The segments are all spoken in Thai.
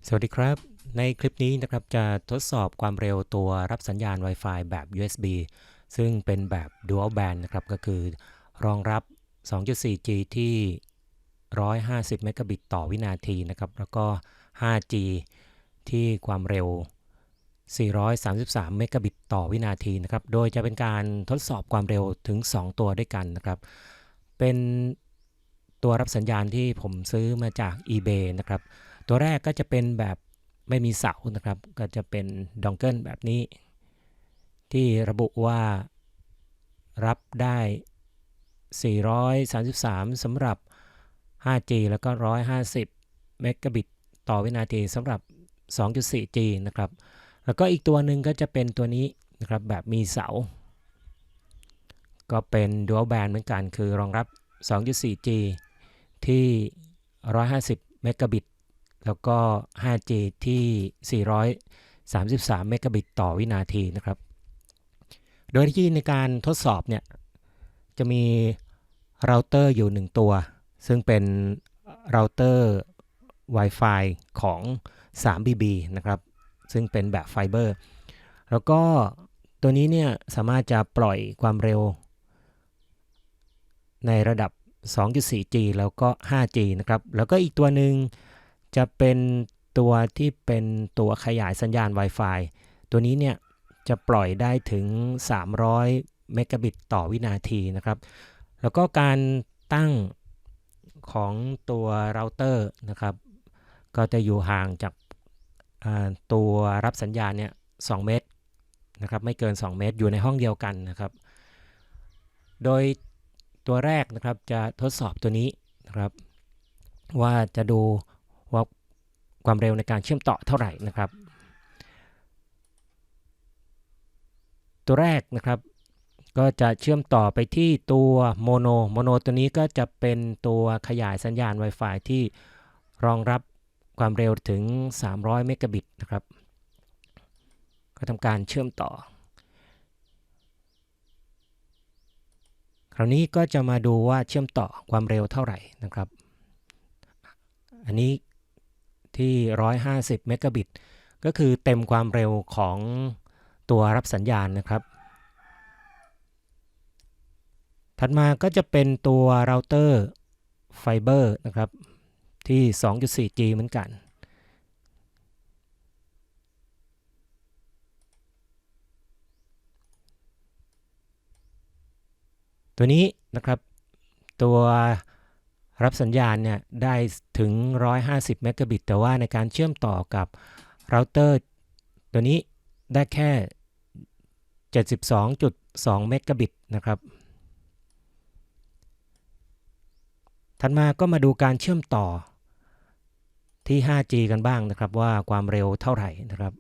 สวัสดีครับในคลิปนี้นะครับจะทดสอบความเร็วตัวรับสัญญาณ Wi-Fi แบบ USB ซึ่งเป็นแบบ Dual Band นะครับก็คือรองรับ 2.4G ที่150 เมกะบิตต่อวินาทีนะครับแล้วก็ 5G ที่ความเร็ว 433 เมกะบิตต่อวินาทีนะครับโดยจะเป็นการทดสอบความเร็วถึง 2 ตัวด้วยกันนะครับเป็นตัวรับสัญญาณที่ผมซื้อมาจาก eBay นะครับตัวแรกก็จะเป็นแบบไม่มีเสานะครับก็จะเป็นดองเกิลแบบนี้ที่ระบุว่ารับได้433สำหรับ 5G แล้วก็150 เมกะบิตต่อวินาทีสำหรับ 2.4G นะครับแล้วก็อีกตัวหนึ่งก็จะเป็นตัวนี้นะครับแบบมีเสาก็เป็น Dual Band เหมือนกันคือรองรับ 2.4G ที่150 เมกะบิตแล้วก็ 5G ที่433 เมกะบิตต่อวินาทีนะครับโดยที่ในการทดสอบเนี่ยจะมีเราเตอร์อยู่1ตัวซึ่งเป็นเราเตอร์ Wi-Fi ของ 3BB นะครับซึ่งเป็นแบบไฟเบอร์แล้วก็ตัวนี้เนี่ยสามารถจะปล่อยความเร็วในระดับ 2.4G แล้วก็ 5G นะครับแล้วก็อีกตัวหนึ่งจะเป็นตัวที่เป็นตัวขยายสัญญาณ Wi-Fi ตัวนี้เนี่ยจะปล่อยได้ถึง300 เมกะบิตต่อวินาทีนะครับแล้วก็การตั้งของตัวเราเตอร์นะครับก็จะอยู่ห่างจากตัวรับสัญญาณเนี่ย2เมตรนะครับไม่เกิน2เมตรอยู่ในห้องเดียวกันนะครับโดยตัวแรกนะครับจะทดสอบตัวนี้นะครับว่าจะดูว่าความเร็วในการเชื่อมต่อเท่าไหร่นะครับตัวแรกนะครับก็จะเชื่อมต่อไปที่ตัวโมโนตัวนี้ก็จะเป็นตัวขยายสัญญาณ Wi-Fi ที่รองรับความเร็วถึง300 เมกะบิตนะครับก็ทำการเชื่อมต่อคราวนี้ก็จะมาดูว่าเชื่อมต่อความเร็วเท่าไหร่นะครับอันนี้ที่150 เมกะบิตก็คือเต็มความเร็วของตัวรับสัญญาณนะครับถัดมาก็จะเป็นตัวเราเตอร์ไฟเบอร์นะครับที่ 2.4G เหมือนกันตัวนี้นะครับตัวรับสัญญาณเนี่ยได้ถึง150 เมกะบิตแต่ว่าในการเชื่อมต่อกับเราเตอร์ตัวนี้ได้แค่72.2 เมกะบิตนะครับถัดมาก็มาดูการเชื่อมต่อที่ 5G กันบ้างนะครับว่าความเร็วเท่าไหร่นะครับ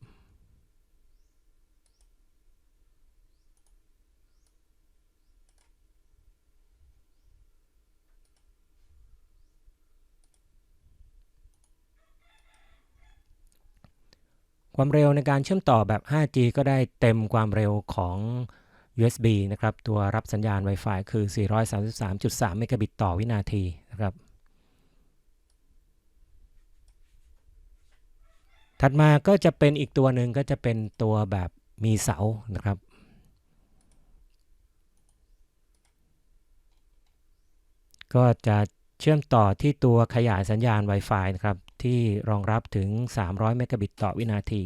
ความเร็วในการเชื่อมต่อแบบ 5G ก็ได้เต็มความเร็วของ USB นะครับตัวรับสัญญาณ Wi-Fi คือ 433.3 เมกะบิตต่อวินาทีนะครับถัดมาก็จะเป็นอีกตัวหนึ่งก็จะเป็นตัวแบบมีเสานะครับก็จะเชื่อมต่อที่ตัวขยายสัญญาณ Wi-Fi นะครับที่รองรับถึง300 เมกะบิตต่อวินาที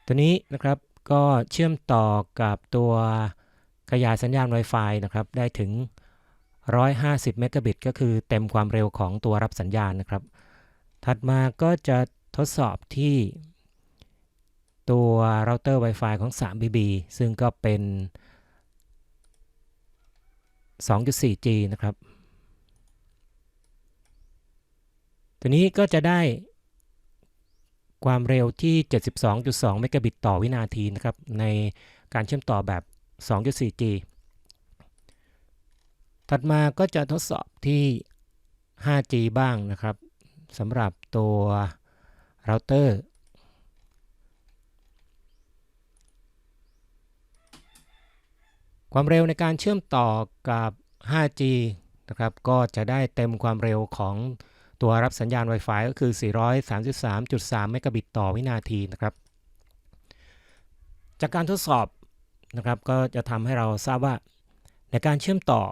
ตัวนี้นะครับก็เชื่อมต่อกับตัวขยายสัญญาณ Wi-Fi นะครับได้ถึง150 เมกะบิตก็คือเต็มความเร็วของตัวรับสัญญาณนะครับถัดมาก็จะทดสอบที่ตัวเราเตอร์ Wi-Fi ของ 3BB ซึ่งก็เป็น 2.4G นะครับตัวนี้ก็จะได้ความเร็วที่ 72.2 เมกะบิตต่อวินาทีนะครับในการเชื่อมต่อแบบ 2.4G ถัดมาก็จะทดสอบที่ 5G บ้างนะครับสำหรับตัวเราเตอร์ ความเร็วในการเชื่อมต่อกับ 5G นะครับก็จะได้เต็มความเร็วของตัวรับสัญญาณ Wi-Fi ก็คือ 433.3 เมกะบิตต่อวินาทีนะครับจากการทดสอบนะครับก็จะทำให้เราทราบว่าในการเชื่อมต่อ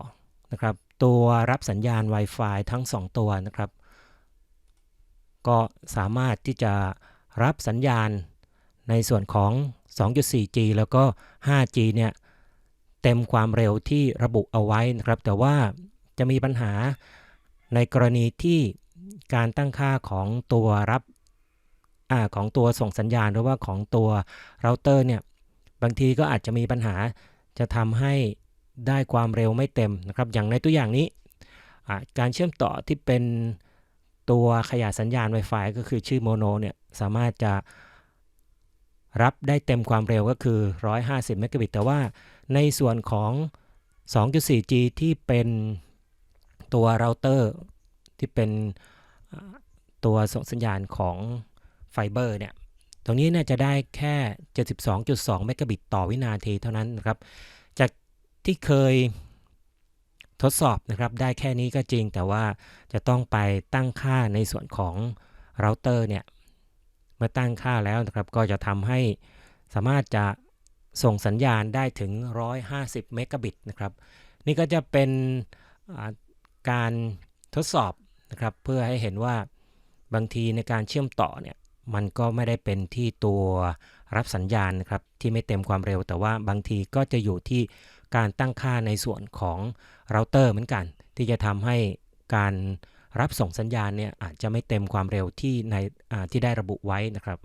นะครับตัวรับสัญญาณ Wi-Fi ทั้ง2ตัวนะครับก็สามารถที่จะรับสัญญาณในส่วนของ 2.4G แล้วก็ 5G เนี่ยเต็มความเร็วที่ระบุเอาไว้นะครับแต่ว่าจะมีปัญหาในกรณีที่การตั้งค่าของตัวรับของตัวส่งสัญญาณหรือว่าของตัวเราเตอร์เนี่ยบางทีก็อาจจะมีปัญหาจะทำให้ได้ความเร็วไม่เต็มนะครับอย่างในตัวอย่างนี้การเชื่อมต่อที่เป็นตัวขยายสัญญาณ Wi-Fi ก็คือชื่อโมโนเนี่ยสามารถจะรับได้เต็มความเร็วก็คือ150เมกะบิตแต่ว่าในส่วนของ 2.4G ที่เป็นตัวเราเตอร์ที่เป็นตัวส่งสัญญาณของไฟเบอร์เนี่ยตรงนี้เนี่ยจะได้แค่ 72.2 เมกะบิตต่อวินาทีเท่านั้นนะครับจากที่เคยทดสอบนะครับได้แค่นี้ก็จริงแต่ว่าจะต้องไปตั้งค่าในส่วนของเราเตอร์เนี่ยเมื่อตั้งค่าแล้วนะครับก็จะทำให้สามารถจะส่งสัญญาณได้ถึง150เมกะบิตนะครับนี่ก็จะเป็นการทดสอบนะครับเพื่อให้เห็นว่าบางทีในการเชื่อมต่อเนี่ยมันก็ไม่ได้เป็นที่ตัวรับสัญญาณนะครับที่ไม่เต็มความเร็วแต่ว่าบางทีก็จะอยู่ที่การตั้งค่าในส่วนของเราเตอร์เหมือนกันที่จะทำให้การรับส่งสัญญาณเนี่ยอาจจะไม่เต็มความเร็วที่ได้ระบุไว้นะครับ